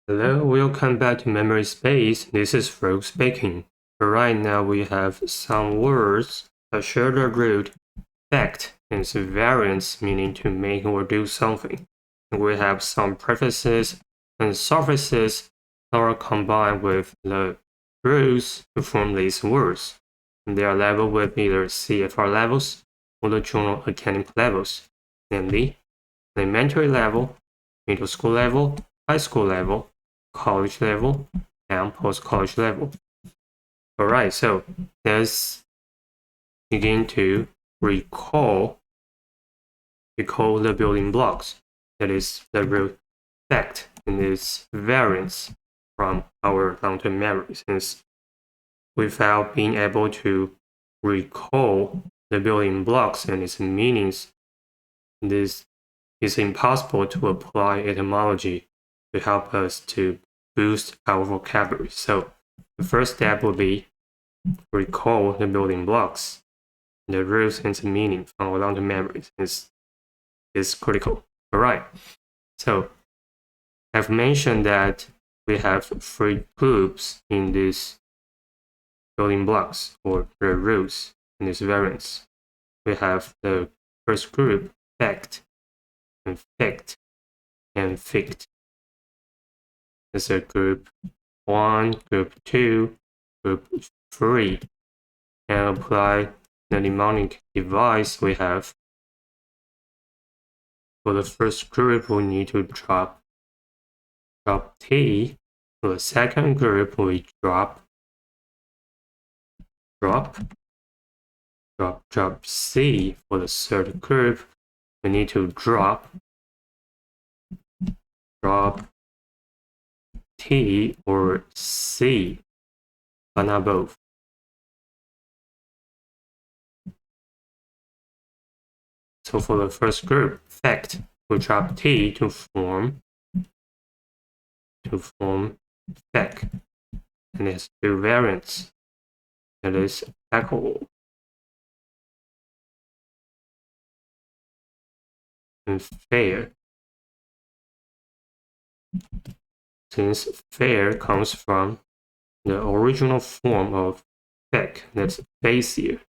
Hello, welcome back to Memory Space. This is Frog speaking. Right now we have some words, a shorter root, fact, and some variants meaning to make or do something. We have some prefixes and suffixes that are combined with the roots to form these words. They are labeled with either CFR levels or the general academic levels, namely elementary level, middle school level, high school level, college level, and post-college level. Alright, so let's begin to recall the building blocks. That is the root fact and its variance from our long-term memory. Since without being able to recall the building blocks and its meanings, this is impossible to apply etymology to help us to boost our vocabulary. So the first step will be recall the building blocks. The roots and the meaning from our long-term memories is critical. All right. So I've mentioned that we have three groups in these building blocks or the roots in this variance. We have the first group, fact, and fict, and fict. There's a group 1, group 2, group 3, and apply the mnemonic device we have. For the first group, we need to drop T. For the second group, we drop C. For the third group, we need to drop T or C, but not both. So for the first group, fact, we drop T to form fact, and it's two variants. That is applicable and fair. Since fair comes from the original form of fact, that's facier.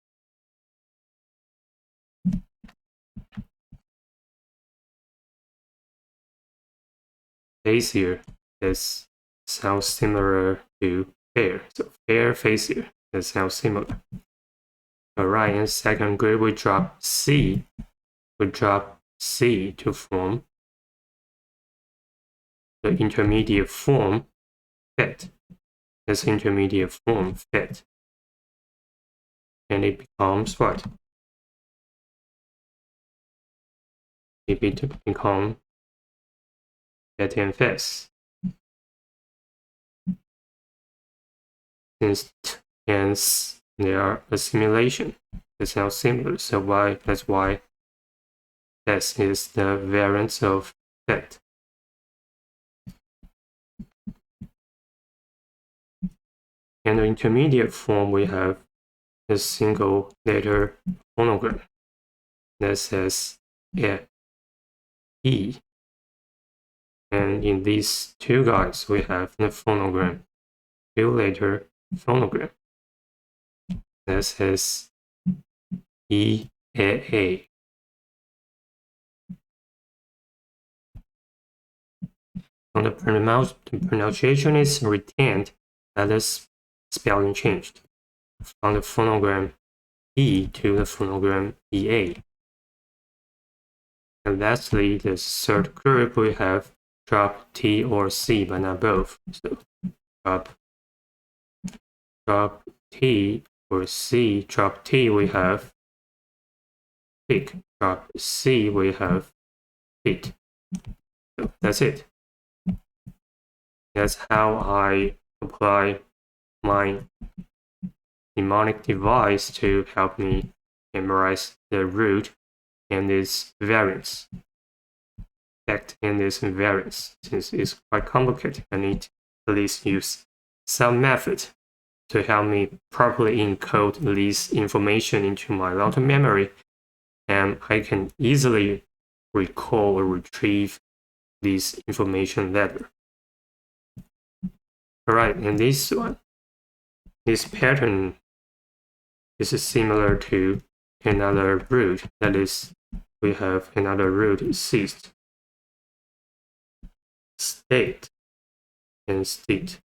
Facier is sounds similar to fair, so fair, facier, that sounds similar. Alright, in second group we drop C. We drop C to form the intermediate form fit. This intermediate form fit. And it becomes what? It becomes fit and fist. Since t and s, they are assimilation. They sound similar, so that's why S is the variance of fit. And the intermediate form, we have a single letter phonogram that says E. And in these two guys, we have the phonogram, two letter phonogram that says E-A-A. And the pronunciation is retained, that is spelling changed from the phonogram E to the phonogram EA. And lastly, the third group, we have drop T or C, but not both. So drop T or C, drop T we have pick, drop C we have fit. So that's it. That's how I apply my mnemonic device to help me memorize the root and its variance. Fact and its variance. Since it's quite complicated, I need to at least use some method to help me properly encode this information into my long-term memory, and I can easily recall or retrieve this information later. Alright, and this pattern is similar to another root. That is, we have another root, ceased, state, and state,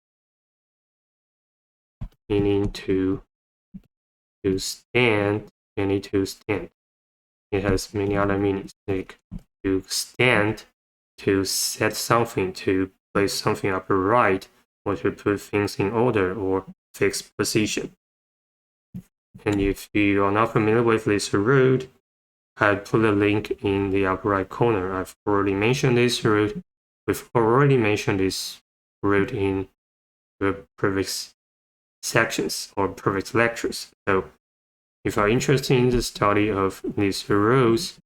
meaning to stand, meaning to stand. It has many other meanings, like to stand, to set something, to place something upright, or to put things in order or fixed position. And if you are not familiar with this root, I put a link in the upper right corner. I've already mentioned this root. We've already mentioned this root in the previous sections or previous lectures. So if you are interested in the study of these roots,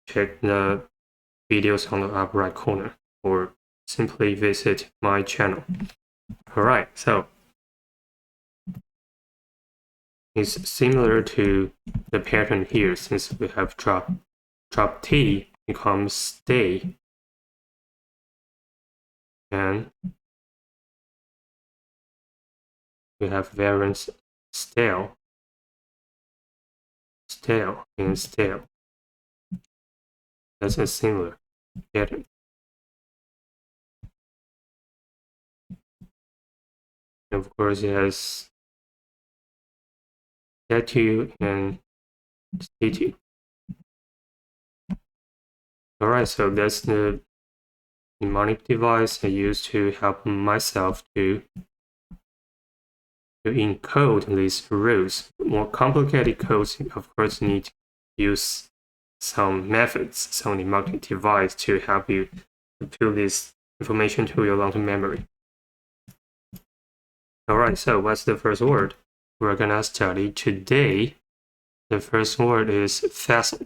check the videos on the upper right corner or simply visit my channel. Alright, so it's similar to the pattern here. Since we have drop T becomes stay, and we have variants stale, and stale. That's a similar pattern. And of course, it has statue and statue. Alright, so that's the mnemonic device I use to help myself to encode these rules. More complicated codes, of course, need to use some methods, some mnemonic device to help you to put this information to your long-term memory. Alright, so what's the first word we're gonna study today? The first word is vessel.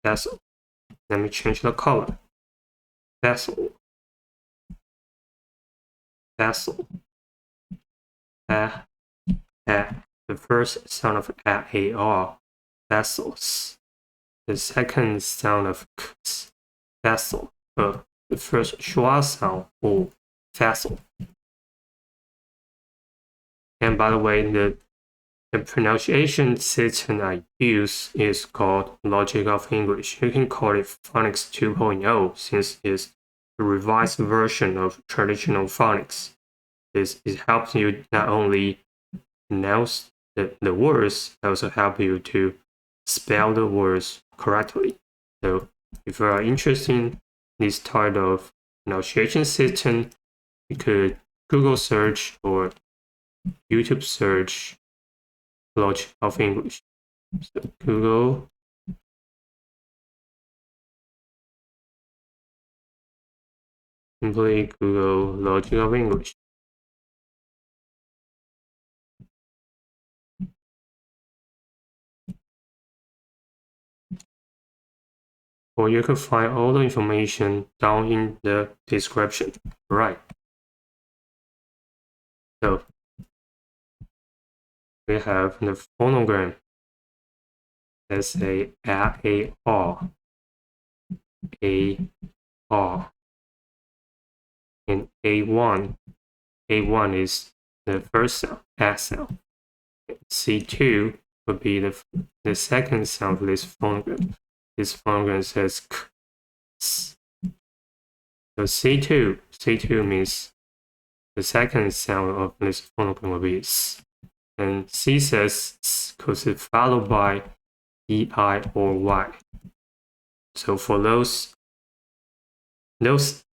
Vessel. Let me change the color. Vessel. Vessel. The first sound of a, r. Vessels. The second sound of k, vessel. The first schwa sound, o, vessel. And by the way, the pronunciation system I use is called Logic of English. You can call it Phonics 2.0 since it's a revised version of traditional phonics. It helps you not only pronounce the words, it also helps you to spell the words correctly. So if you are interested in this type of pronunciation system, you could Google search or YouTube search Logic of English. So simply Google Logic of English. Or you can find all the information down in the description. Right. So we have the phonogram. Let's say A, R, and A1. A1 is the first sound, A sound. C2 would be the second sound of this phonogram. This phonogram says k, s. So C2 means the second sound of this phonogram will be s. And C says s because it's followed by E, I, or Y. So for those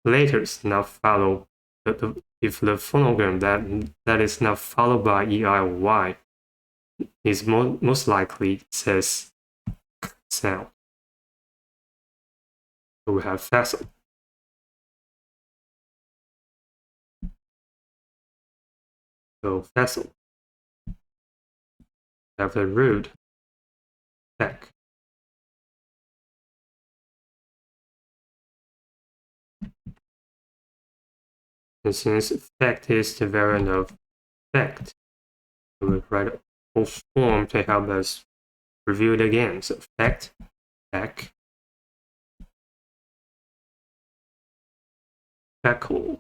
letters not follow, if the phonogram that is not followed by E, I, or Y is most likely says k sound. So we have vessel. So vessel. We have the root back. And since fact is the variant of fact, we will write a full form to help us review it again. So fact, back, feckle,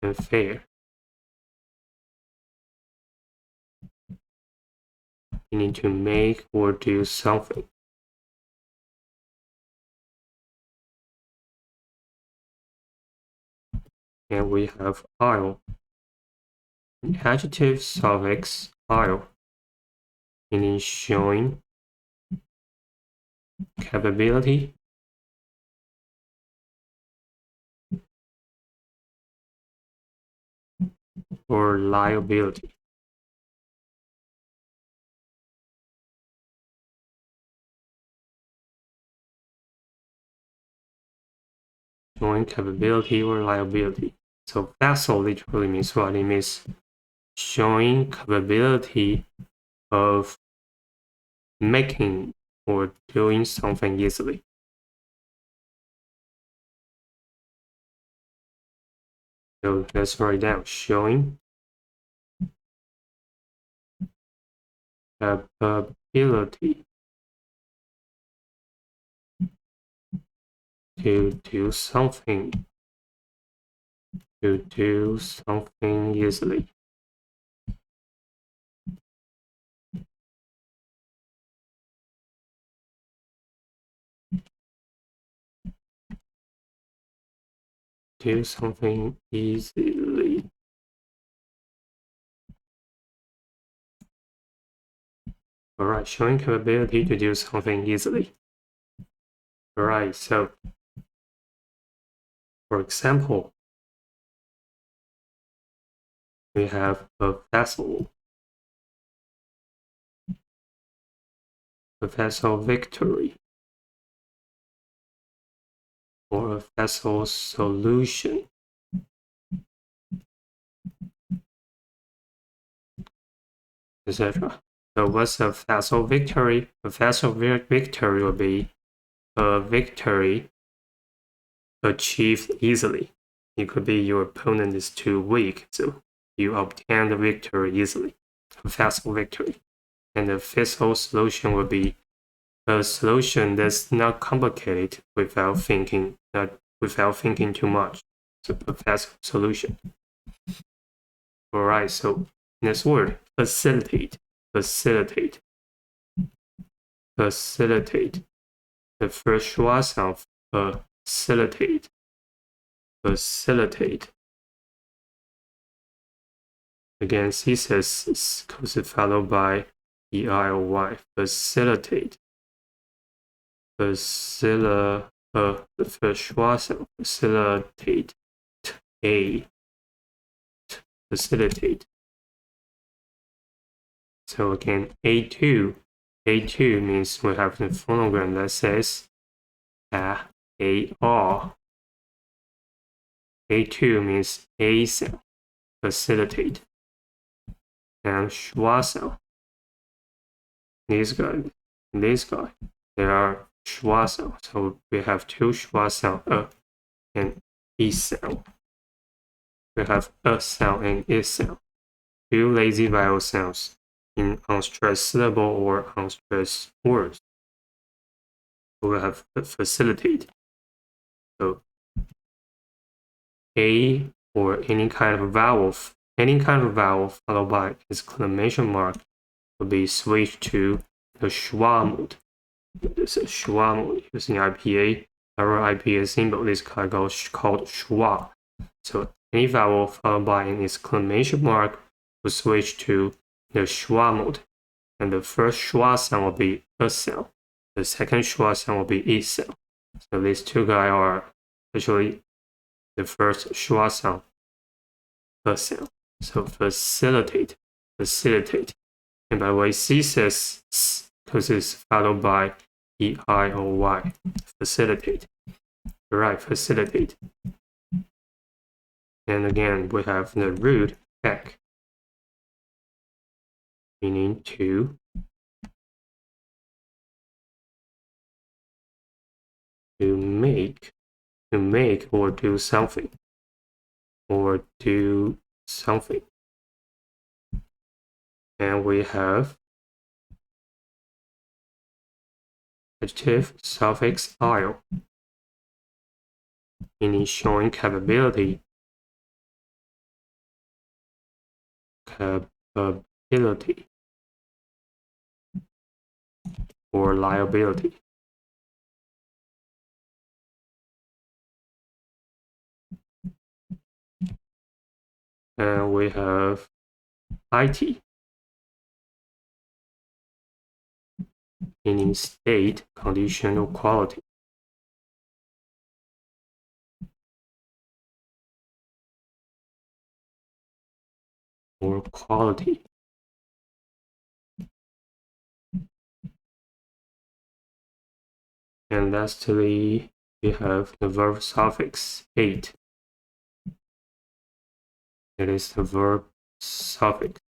and fair, meaning to make or do something. And we have "ile," an adjective suffix "ile," meaning showing capability or liability. Showing capability or liability. So facile literally means what? It means showing capability of making or doing something easily. So let's write down showing capability to do something easily. Do something easily. Alright, showing capability to do something easily. Alright, so for example, we have a vessel victory, or a vessel solution. Etc. So what's a vessel victory? A vessel victory will be a victory achieved easily. It could be your opponent is too weak, so you obtain the victory easily. A vessel victory. And the vessel solution will be a solution that's not complicated without thinking too much. So a vessel solution. Alright, so next word, facilitate. Facilitate. Facilitate. The first schwa sound, facilitate. Facilitate. Again, C says followed by EIOY. Facilitate. The first schwa sound. Facilitate. Facilitate. So again, A2 means we have the phonogram that says AR. A2 means A sound, facilitate. And schwa sound. This guy, they are schwa sound. So we have two schwa sound, and E sound. We have a sound and I sound. Two lazy vowel sounds in unstressed syllable or unstressed words. We have facilitate. So A or any kind of vowel followed by exclamation mark will be switched to the schwa mode. This is schwa mode using IPA. Our IPA symbol is called schwa. So any vowel followed by an exclamation mark will switch to the schwa mode. And the first schwa sound will be a sound. The second schwa sound will be I sound. So these two guys are actually the first schwa sound, a sound. So facilitate. And by the way, C says S because it's followed by EIOY. Facilitate. Right, facilitate. And again, we have the root back, meaning to make or do something. And we have adjective suffix "ile," meaning showing capability capability or liability. And we have IT, meaning state, condition, or quality. Or quality. And lastly, we have the verb suffix ate. It is the verb suffix.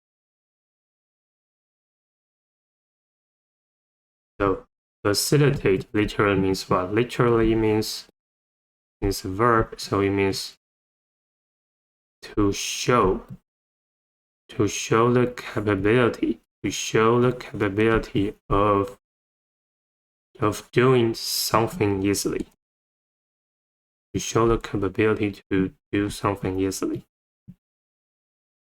So facilitate literally means what? Literally means a verb, so it means to show the capability, of doing something easily. To show the capability to do something easily.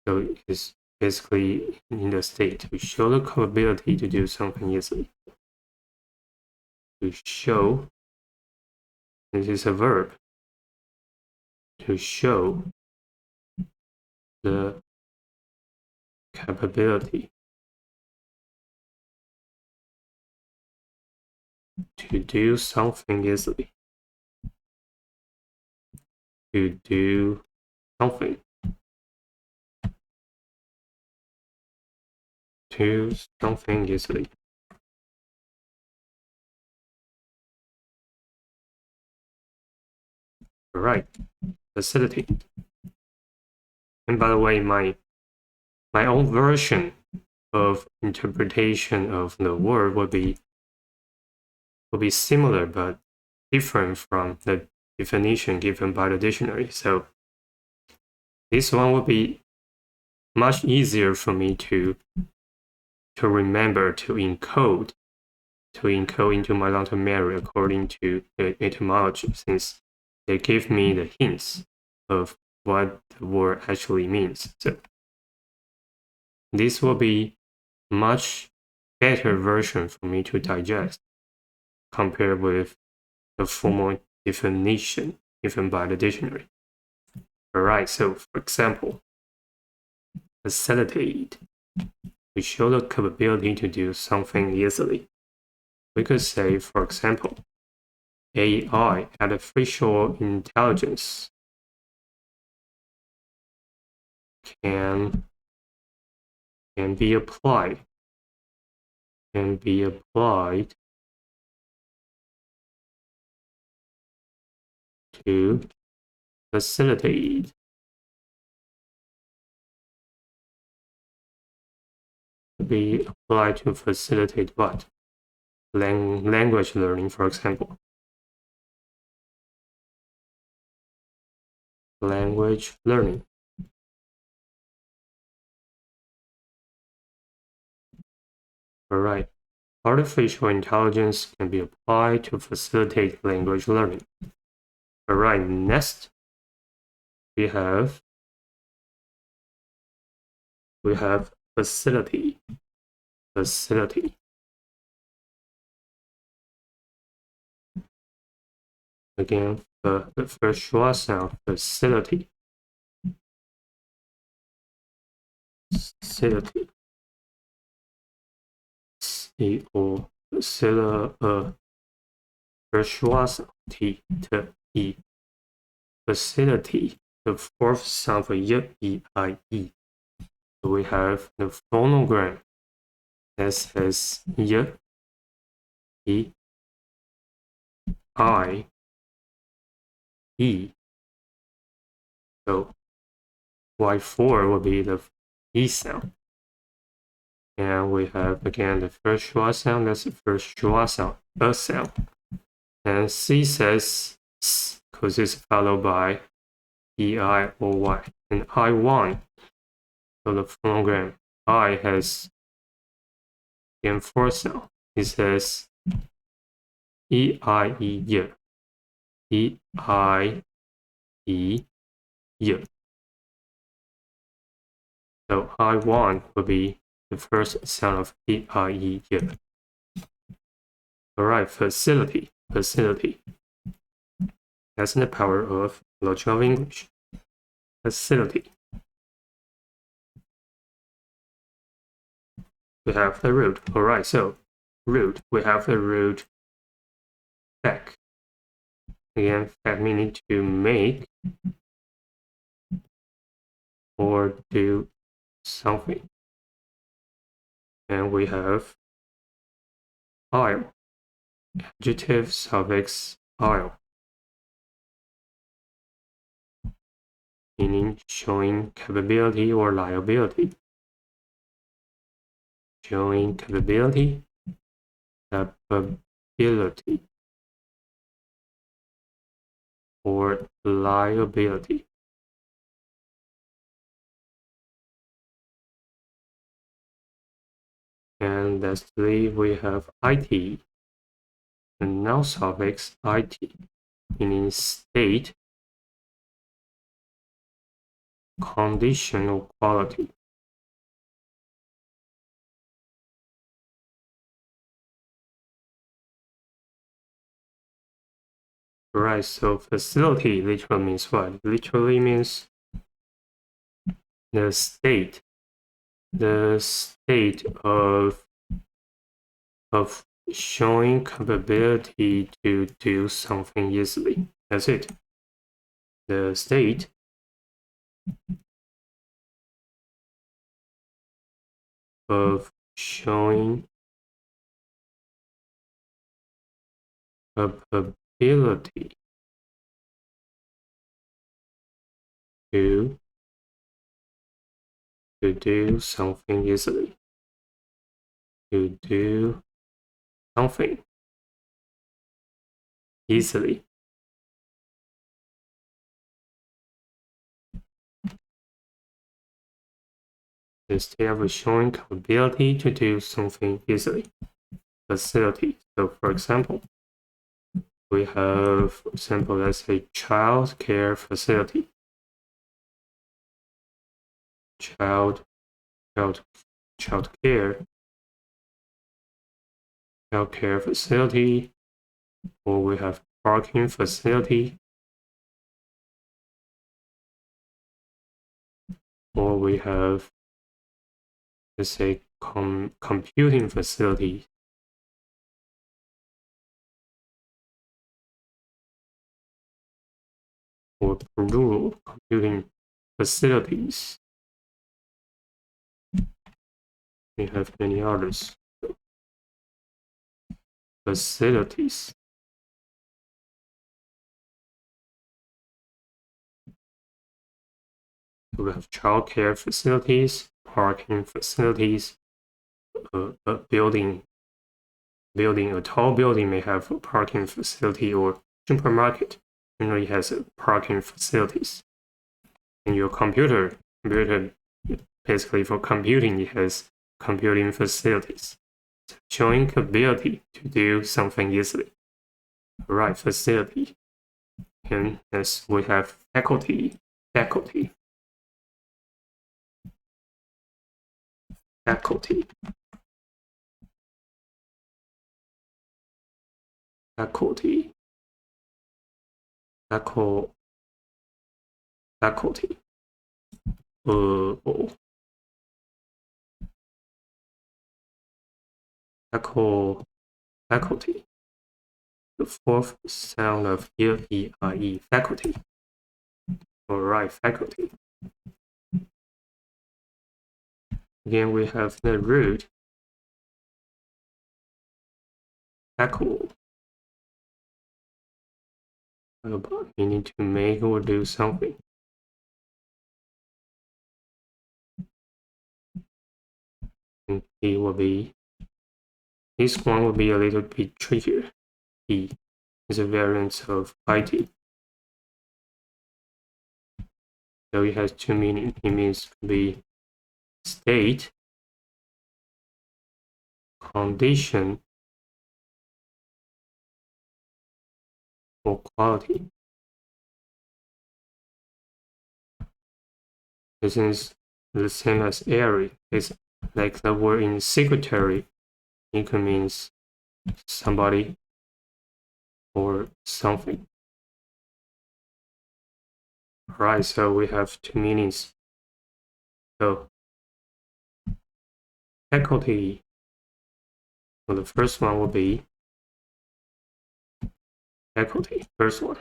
So it's basically in the state to show the capability to do something easily. To show, this is a verb. To show the capability to do something easily. To do something. To something easily. All right, facility. And by the way, my own version of interpretation of the word would be similar but different from the definition given by the dictionary. So this one would be much easier for me to remember, to encode into my long-term memory according to the etymology, since they give me the hints of what the word actually means. So this will be much better version for me to digest compared with the formal definition given by the dictionary. Alright, so for example, facilitate. We show the capability to do something easily. We could say, for example, AI, artificial intelligence, can be applied to facilitate what? Language learning, for example. Language learning. Alright, artificial intelligence can be applied to facilitate language learning. Alright, next we have facility. Again, the first schwa sound, facility. C-O, first schwa sound, T-T-E. Facility, the fourth sound for Y-E-I-E. So we have the phonogram. This is Y-E-I-E. So Y4 will be the E sound. And we have again the first schwa sound, that's the first schwa sound, a sound. And C says S, because it's followed by E-I or Y. And I1, so the phonogram I has again four sound. It says E-I-E-Y. E-I-E-Y. So I1 will be the first sound of E here. Alright, facility. Facility. That's the power of logic of English. Facility. We have the root. Alright, so root. We have the root back. Again, that meaning to make or do something. And we have ile. Adjective suffix ile. Meaning showing capability or liability. Showing capability, capability, or liability. And lastly, we have it, the noun suffix it, meaning state, condition, or quality. Right, so facility literally means what? Literally means the state of showing capability to do something easily. That's it. The state of showing capability to do something easily. To do something easily. The state of showing capability to do something easily. Facility. So for example, we have, for example, let's say child care facility. Child care facility, or we have parking facility, or we have, let's say, computing facility. Or plural computing facilities. We have many others. Facilities. So we have childcare facilities, parking facilities, a building, a tall building may have a parking facility, or supermarket generally has parking facilities. And your computer basically for computing, it has computing facilities. Showing ability to do something easily. Right, facility. And as we have faculty. Faculty. Faculty. Faculty. Faculty. Faculty. The fourth sound of E, faculty. Alright, faculty. Again, we have the root faculty, meaning to make or do something. And P will be, this one will be a little bit trickier. P is a variant of IT. So it has two meanings. It means to be state, condition, or quality. This is the same as airy. It's like the word in secretary. It could mean somebody or something. Alright, so we have two meanings. So faculty. So the first one will be faculty. First one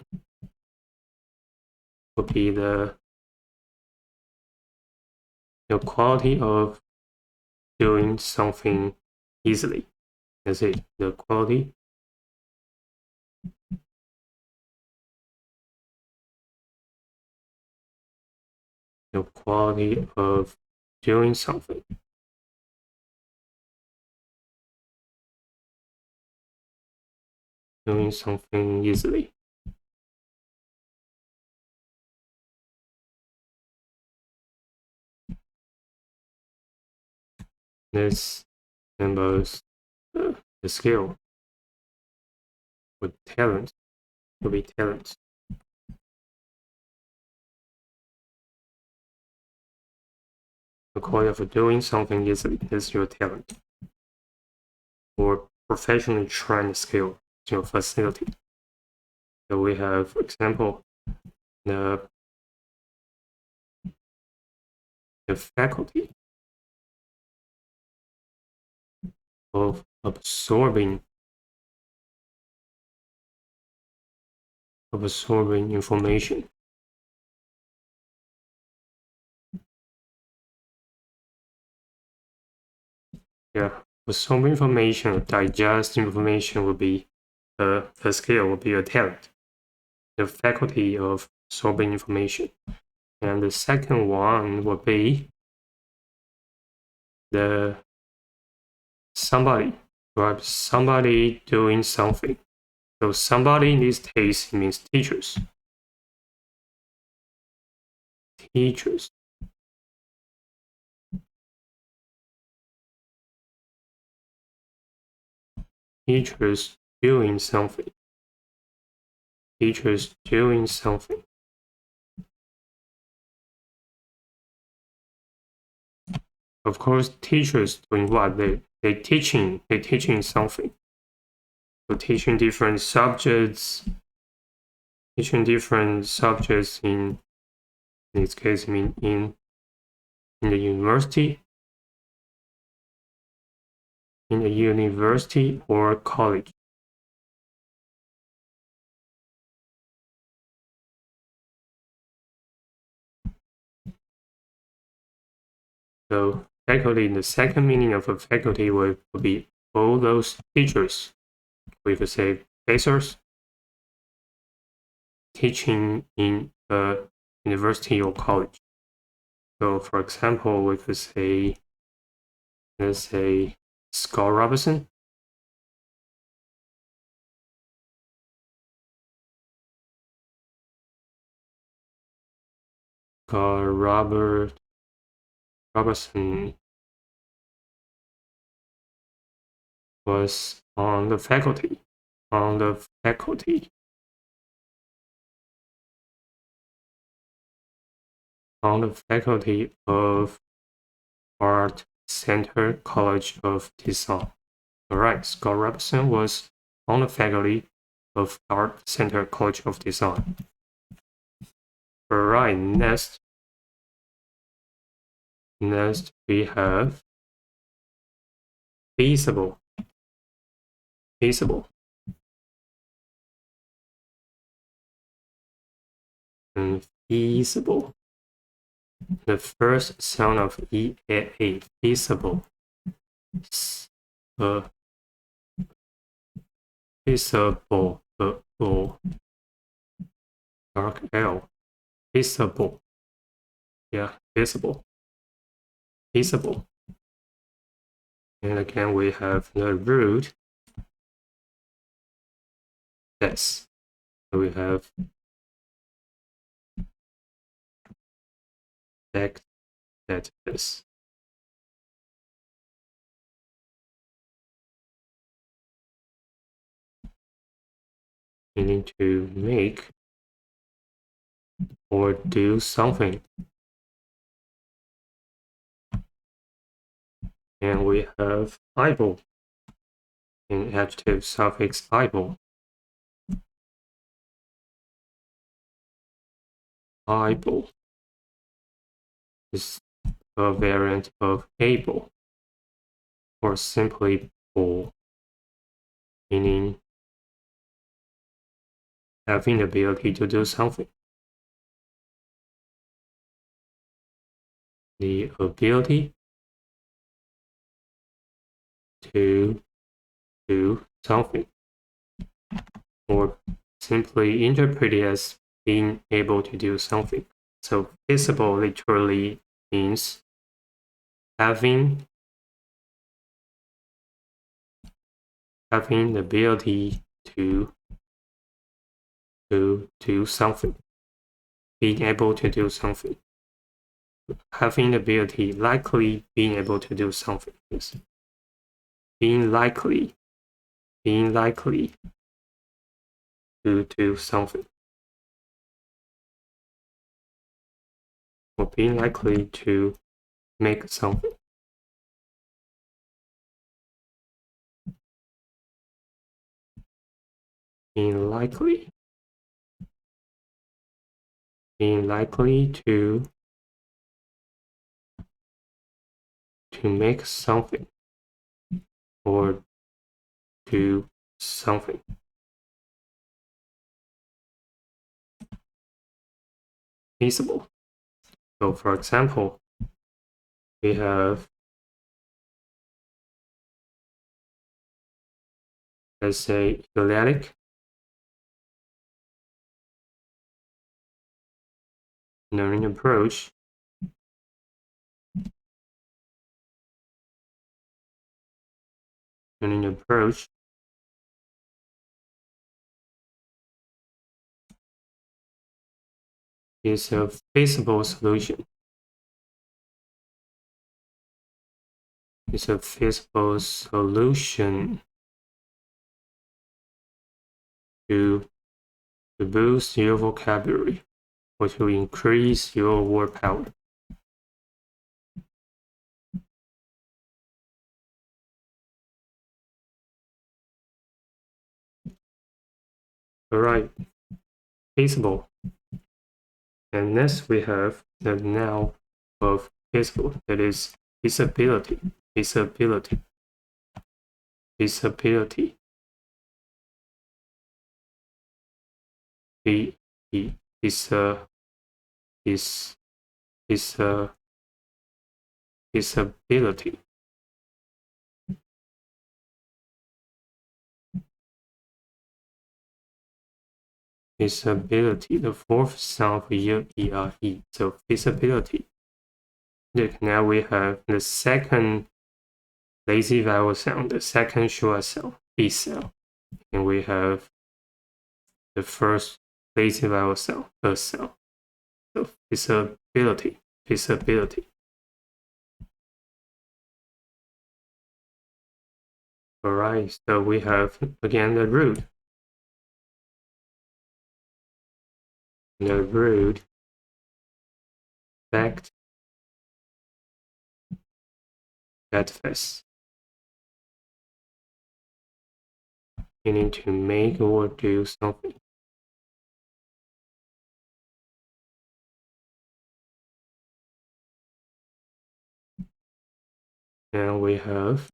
will be the quality of doing something easily. That's it. The quality of doing something. Doing something easily. This symbols the skill or talent. Will be talent. The quality of doing something easily is your talent. Or professionally trained skill is your facility. So we have, for example, the faculty of absorbing information. Yeah, absorbing information, digest information will be the skill, will be a talent. The faculty of absorbing information. And the second one will be the somebody, right? Somebody doing something. So somebody in this case means teachers. Teachers. Teachers doing something. Teachers doing something. Of course, teachers doing what? They teaching something. So teaching different subjects. Teaching different subjects in this case, I mean in the university. In a university or college. So faculty, the second meaning of a faculty would be all those teachers. We could say professors teaching in a university or college. So for example, we could say, let's say Scott Robertson. Robertson was on the faculty of Art Center College of Design. Alright, Scott Robertson was on the faculty of Art Center College of Design. Alright, next we have feasible. And feasible. The first sound of E-A-A, feasible. Feasible, dark L. Feasible. Yeah, feasible. And again, we have the root. Yes. We have fact that is. Meaning to make or do something. And we have able, an adjective suffix able. Able is a variant of able, or simply able, meaning having the ability to do something. The ability to do something, or simply interpreted as being able to do something. So feasible literally means having the ability to do something, being able to do something, having the ability, likely being able to do something. Yes. Being likely to do something, or being likely to make something. Being likely to make something, or do something. Feasible. So for example, we have, let's say, athletic, learning approach, is a feasible solution. It's a feasible solution to boost your vocabulary or to increase your word power. Alright, feasible. And next we have the noun of feasible, that is feasibility. Feasibility. Feasibility. Feasibility. Feasibility, the fourth sound for E-R-E, so feasibility. Look, now we have the second lazy vowel sound, the second short sound, B sound. And we have the first lazy vowel sound, A sound. So feasibility, feasibility. Alright, so we have again the root. The root, fact, adverse, meaning to make or do something. Now we have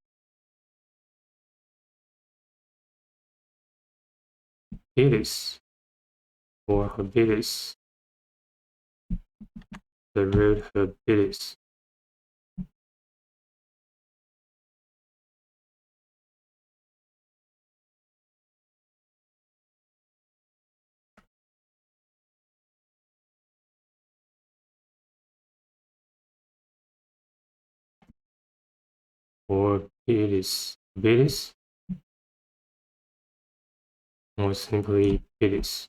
habilis or habilis. The root habilis. Or habilis. Habilis, or simply habilis,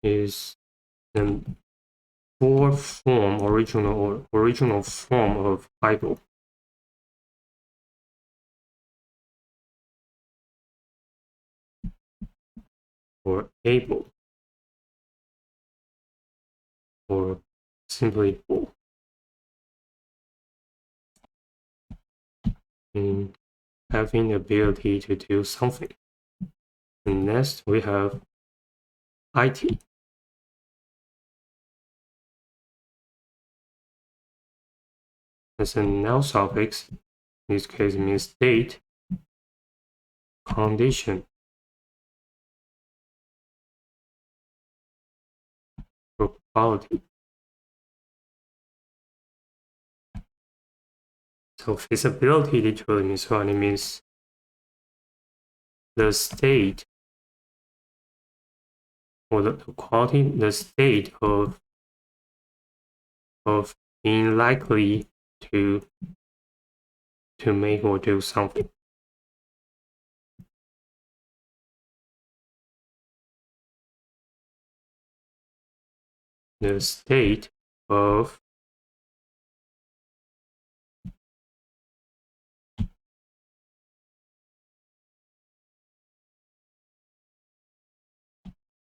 is the fourth form, original form of Bible. Or able, or simply able. in having the ability to do something. And next we have IT. As a noun suffix, in this case it means state, condition, or quality. So feasibility literally means what? It means the state or the quality, the state of being likely to make or do something. The state of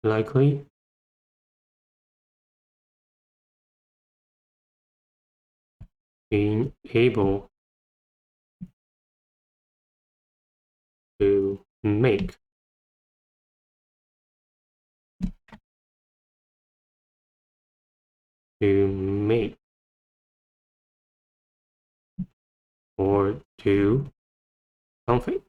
likely being able to make or do something.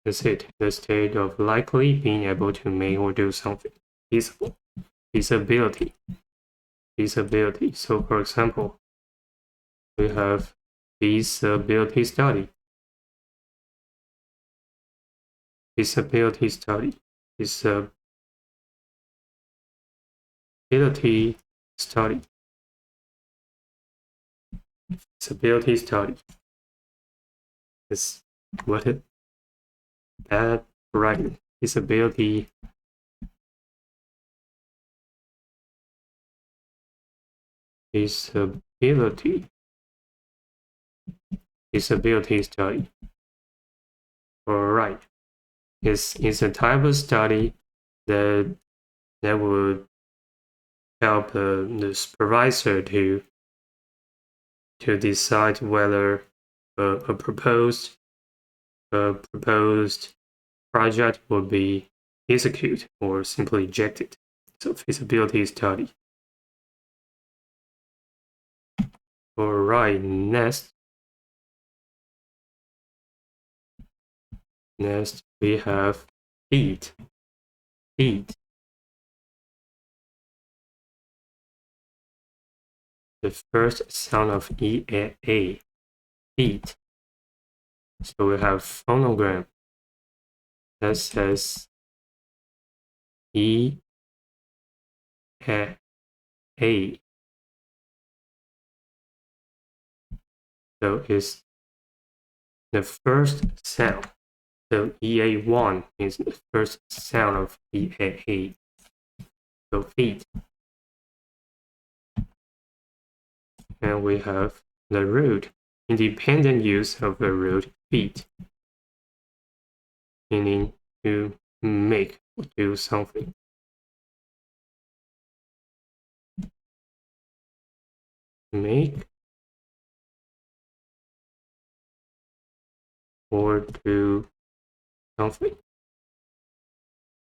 That's it. The state of likely being able to make or do something. Feasible. Feasibility. Feasibility. So for example, we have feasibility study. Feasibility study. Feasibility study. Feasibility study. Is what it that right. Feasibility study. Alright. It's a type of study that would help the supervisor to decide whether a proposed project will be executed or simply rejected. So feasibility study. Alright, next we have feed. The first sound of E and A. Feed. So we have phonogram that says E and A. So it's the first sound. So EA1 is the first sound of EAA. So feet. And we have the root. Independent use of the root feet, meaning to make or do something. Make or do something.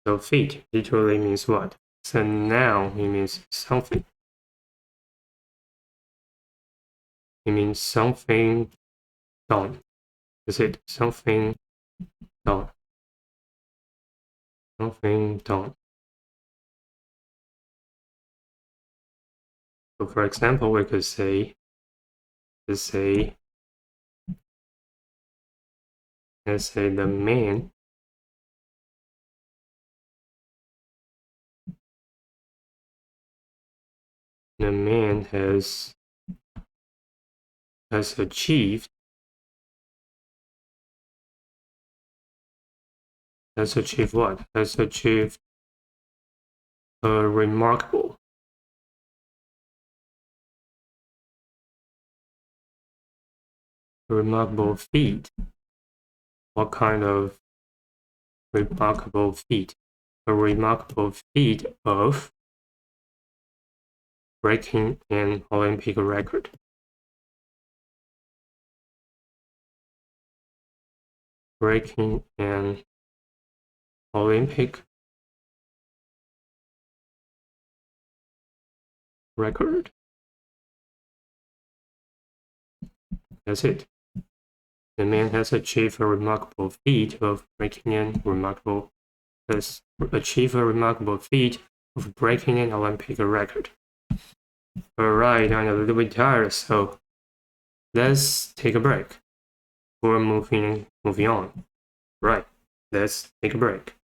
So feet literally means what? It's a noun, it means something. It means something done. Is it something done? Something done. So for example, we could say, let's say the man has achieved what? Has achieved a remarkable feat. What kind of remarkable feat? A remarkable feat of breaking an Olympic record. breaking an Olympic record. That's it. The man has achieved a remarkable feat of breaking an Olympic record. Alright, I'm a little bit tired, so let's take a break. Before moving on. Right, let's take a break.